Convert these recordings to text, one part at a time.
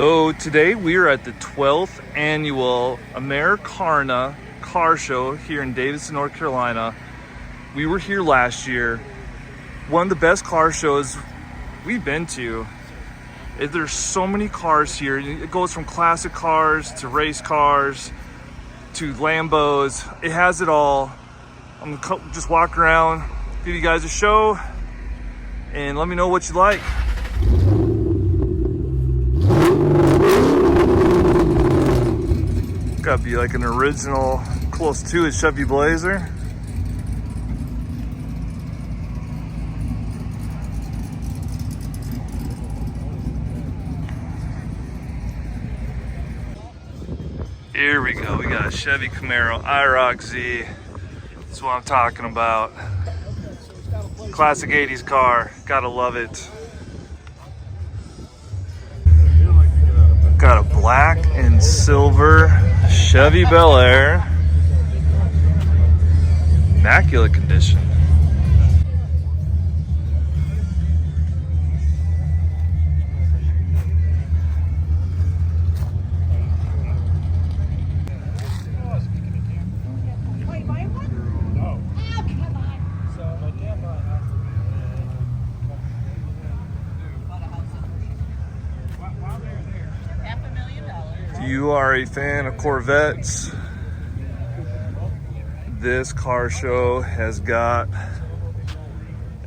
So today we are at the 12th annual AmeriCarna car show here in Davidson, North Carolina. We were here last year. One of the best car shows we've been to. There's so many cars here. It goes from classic cars to race cars to Lambos. It has it all. I'm gonna just walk around, give you guys a show, and let me know what you like. Gotta be like an original, close to a Chevy Blazer. Here we go. We got a Chevy Camaro IROC Z. That's what I'm talking about. Classic 80s car. Gotta love it. Got a black and silver Chevy Bel Air. Immaculate condition. You are a fan of Corvettes, this car show has got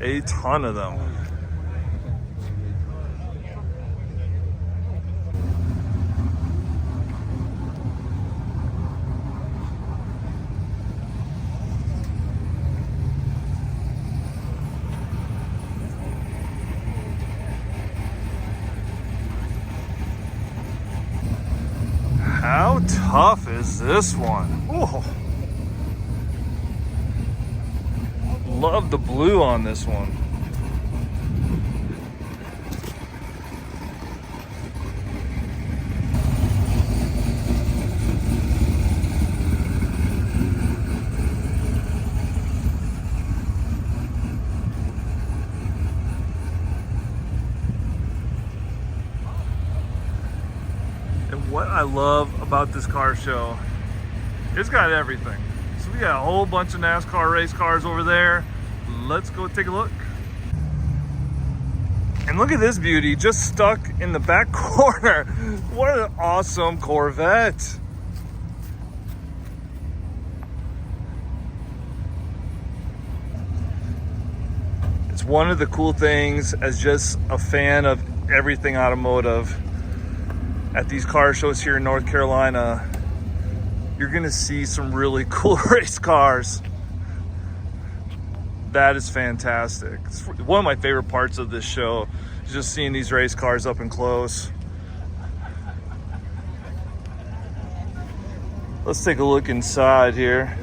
a ton of them. How tough is this one? Oh. Love the blue on this one. And what I love about this car show, it's got everything. So we got a whole bunch of NASCAR race cars over there. Let's go take a look. And look at this beauty, just stuck in the back corner. What an awesome Corvette. It's one of the cool things as just a fan of everything automotive. At these car shows here in North Carolina, you're gonna see some really cool race cars. That is fantastic. It's one of my favorite parts of this show, is just seeing these race cars up and close. Let's take a look inside here.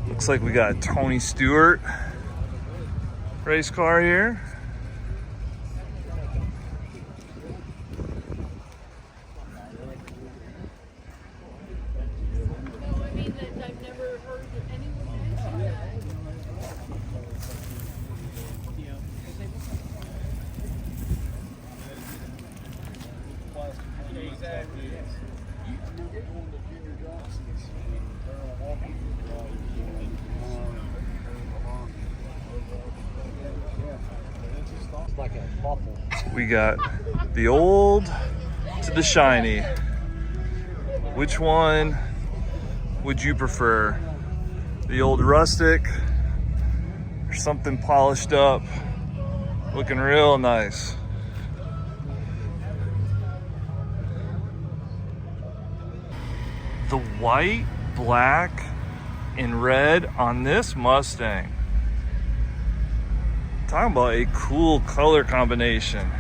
Looks like we got a Tony Stewart race car here. We got the old to the shiny. Which one would you prefer? The old rustic or something polished up, looking real nice? The white, black, and red on this Mustang. Talking about a cool color combination.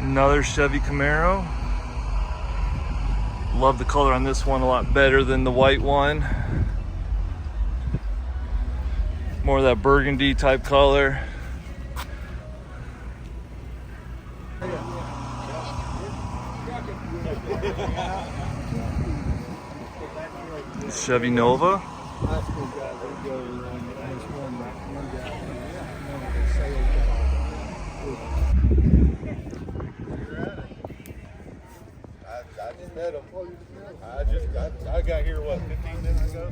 Another Chevy Camaro. Love the color on this one a lot better than the white one. More of that burgundy type color. Chevy Nova. I just met him. I got here, what, 15 minutes ago?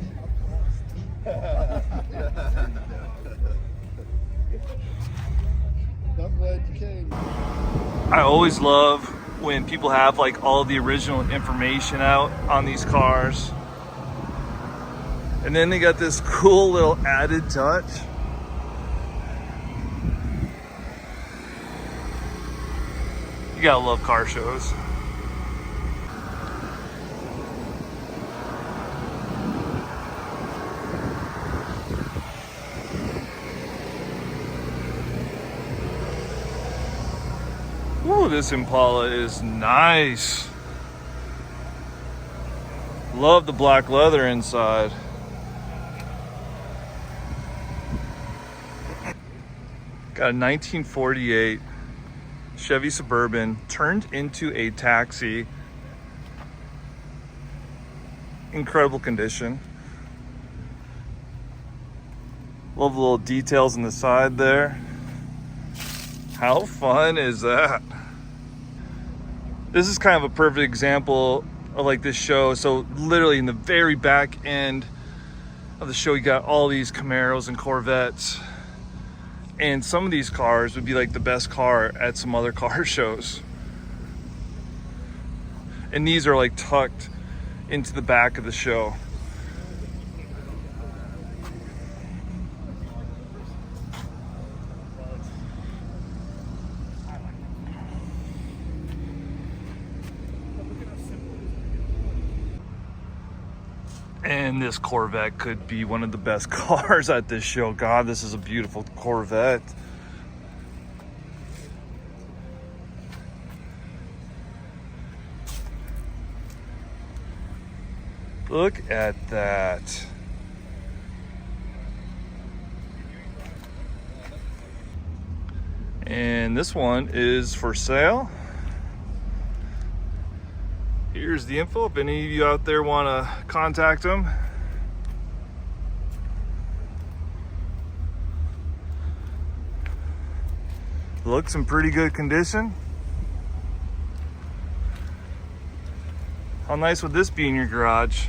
I'm glad you came. I always love when people have like all the original information out on these cars. And then they got this cool little added touch. You gotta love car shows. Ooh, this Impala is nice. Love the black leather inside. Got a 1948 Chevy Suburban turned into a taxi. Incredible condition. Love the little details on the side there. How fun is that? This is kind of a perfect example of like this show. So literally in the very back end of the show, you got all these Camaros and Corvettes. And some of these cars would be like the best car at some other car shows. And these are like tucked into the back of the show. And this Corvette could be one of the best cars at this show. God, this is a beautiful Corvette. Look at that. And this one is for sale. Here's the info if any of you out there want to contact them. Looks in pretty good condition. How nice would this be in your garage?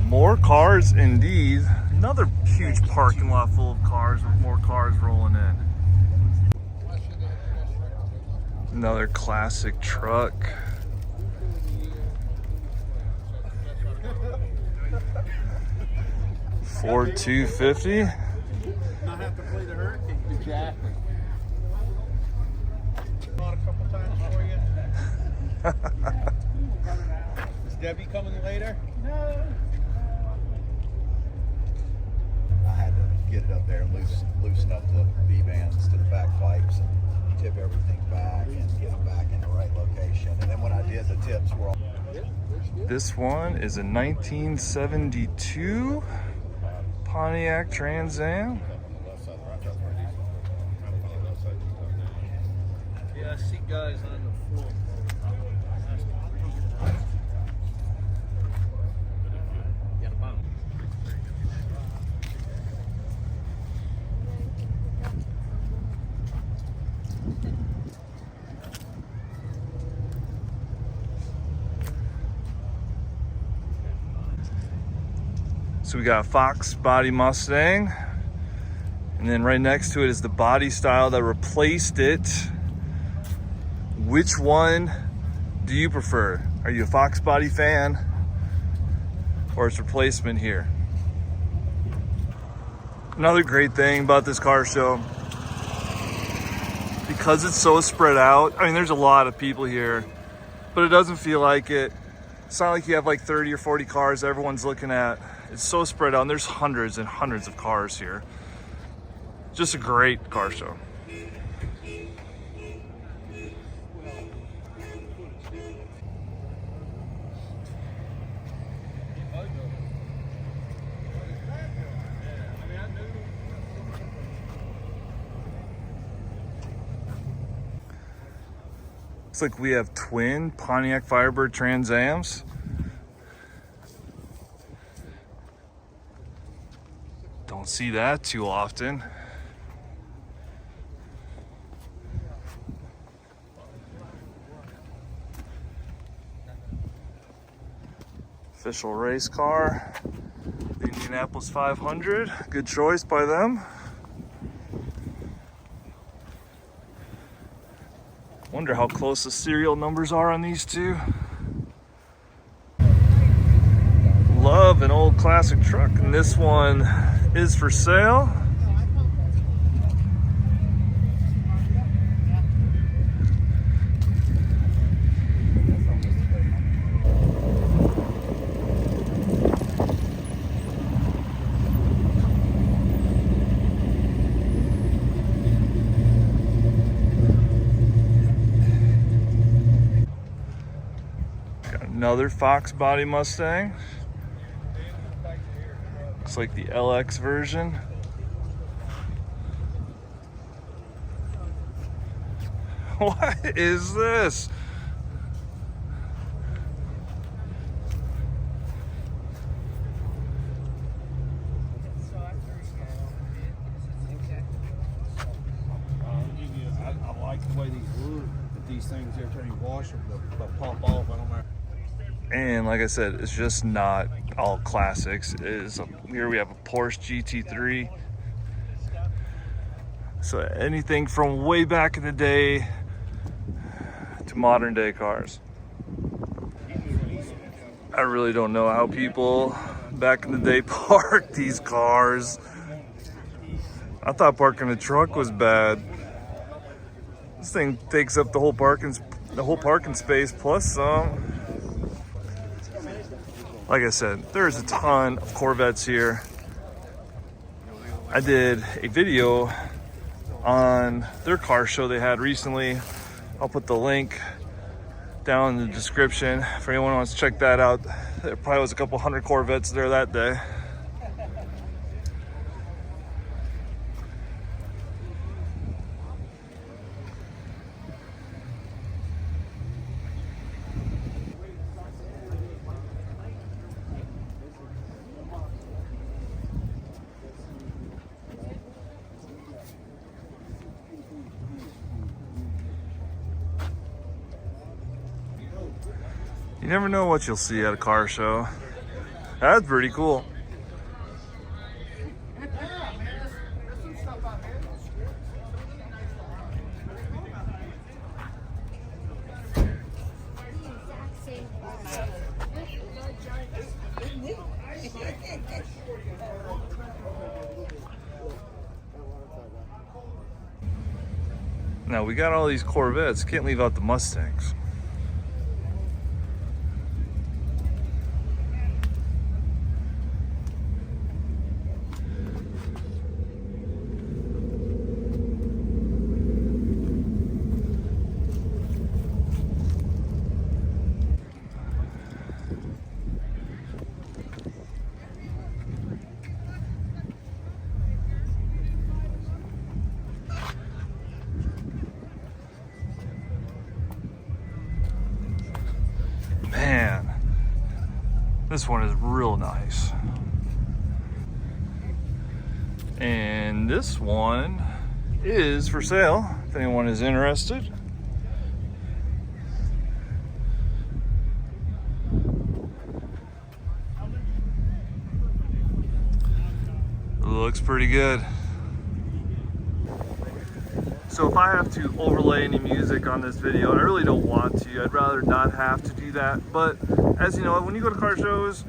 More cars indeed. Another huge parking lot full of cars with more cars rolling in. Another classic truck. Ford 250. Not have to play the hurricane. Exactly. A couple times for you. Is Debbie coming later? No. I had to get it up there and loosen up the V-bands to the back pipes and tip everything back and get them back in the right location. And then when I did, the tips were all... This one is a 1972 Pontiac Trans Am. Yeah, I see guys on the floor. So we got a Fox body Mustang And then right next to it is the body style that replaced it. Which one do you prefer? Are you a Fox body fan or its replacement here? Another great thing about this car show, because it's so spread out, I mean, there's a lot of people here, but it doesn't feel like it. It's not like you have like 30 or 40 cars everyone's looking at. It's so spread out, and there's hundreds and hundreds of cars here. Just a great car show. Looks like we have twin Pontiac Firebird Trans Ams. Don't see that too often. Official race car, the Indianapolis 500. Good choice by them. Wonder how close the serial numbers are on these two. Love an old classic truck, and this one is for sale. Another Fox body Mustang. Looks like the LX version. What is this? I like the way these look. These things every time you wash them, they'll pop off. I don't know. And like I said, it's just not all classics. Here we have a Porsche GT3. So anything from way back in the day to modern day cars. I really don't know how people back in the day parked these cars. I thought parking a truck was bad. This thing takes up the whole parking space plus some. Like I said, there's a ton of Corvettes here. I did a video on their car show they had recently. I'll put the link down in the description for anyone who wants to check that out. There probably was a couple hundred Corvettes there that day. You never know what you'll see at a car show. That's pretty cool. Now we got all these Corvettes, can't leave out the Mustangs. Man, this one is real nice. And this one is for sale, if anyone is interested. Looks pretty good. So if I have to overlay any music on this video, I really don't want to. I'd rather not have to do that. But as you know, when you go to car shows,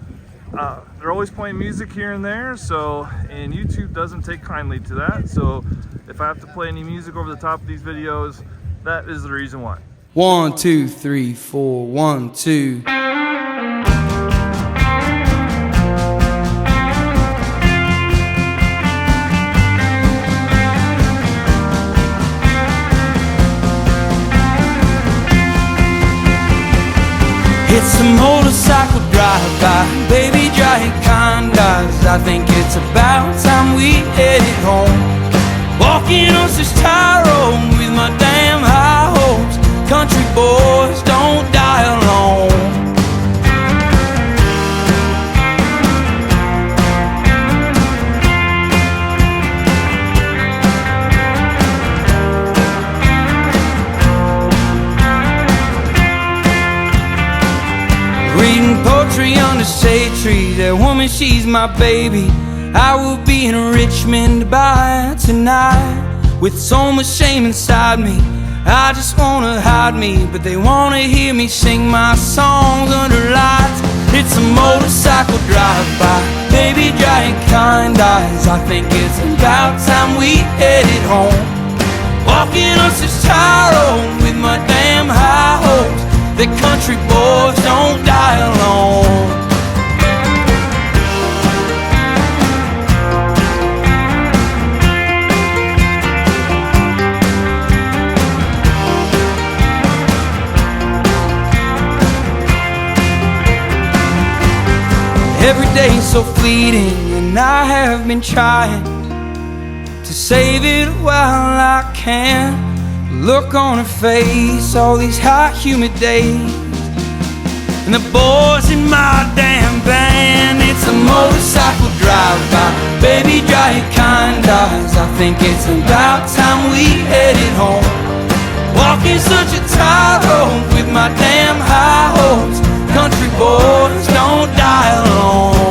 they're always playing music here and there. So, and YouTube doesn't take kindly to that. So if I have to play any music over the top of these videos, that is the reason why. 1, 2, 3, 4, 1, 2. It's a motorcycle drive-by, baby giant condoms. I think it's about time we headed home. Walking on this tire road with my damn high hopes. Country boys don't die alone. Reading poetry under shade tree. That woman, she's my baby. I will be in Richmond by tonight. With so much shame inside me, I just wanna hide me, but they wanna hear me sing my songs under lights. It's a motorcycle drive-by, baby giant kind eyes. I think it's about time we headed home. Walking on this tire road with my damn high hopes. The country boys don't die alone. Every day's so fleeting, and I have been trying to save it while I can. Look on her face, all these hot, humid days, and the boys in my damn band. It's a motorcycle drive-by, baby giant kind eyes. I think it's about time we headed home. Walking such a tight road with my damn high hopes. Country boys don't die alone.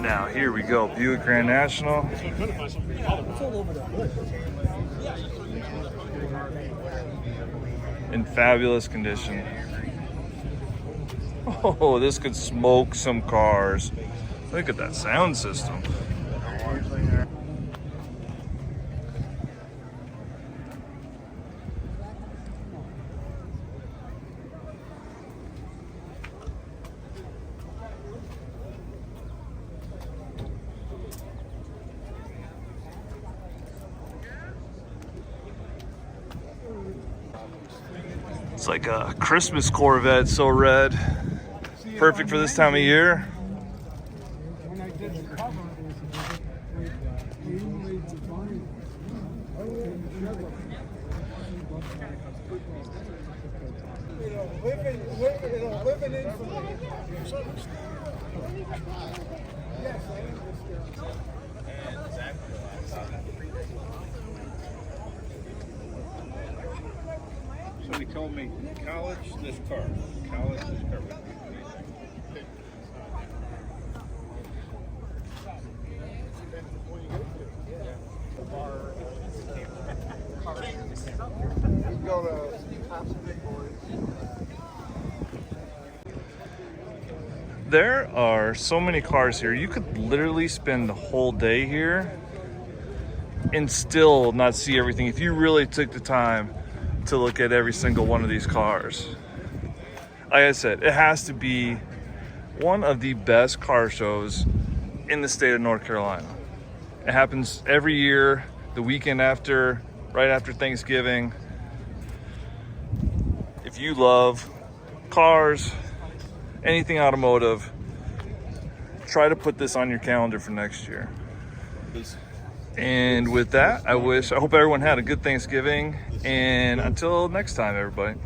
Now here we go, Buick Grand National. In fabulous condition. Oh, this could smoke some cars. Look at that sound system. It's like a Christmas Corvette, so red. Perfect for this time of year. Somebody told me, college this car. College this car. There are so many cars here. You could literally spend the whole day here and still not see everything if you really took the time to look at every single one of these cars. Like I said, it has to be one of the best car shows in the state of North Carolina. It happens every year, the weekend after, right after Thanksgiving. If you love cars, anything automotive, try to put this on your calendar for next year. And with that, I hope everyone had a good Thanksgiving, and until next time, everybody.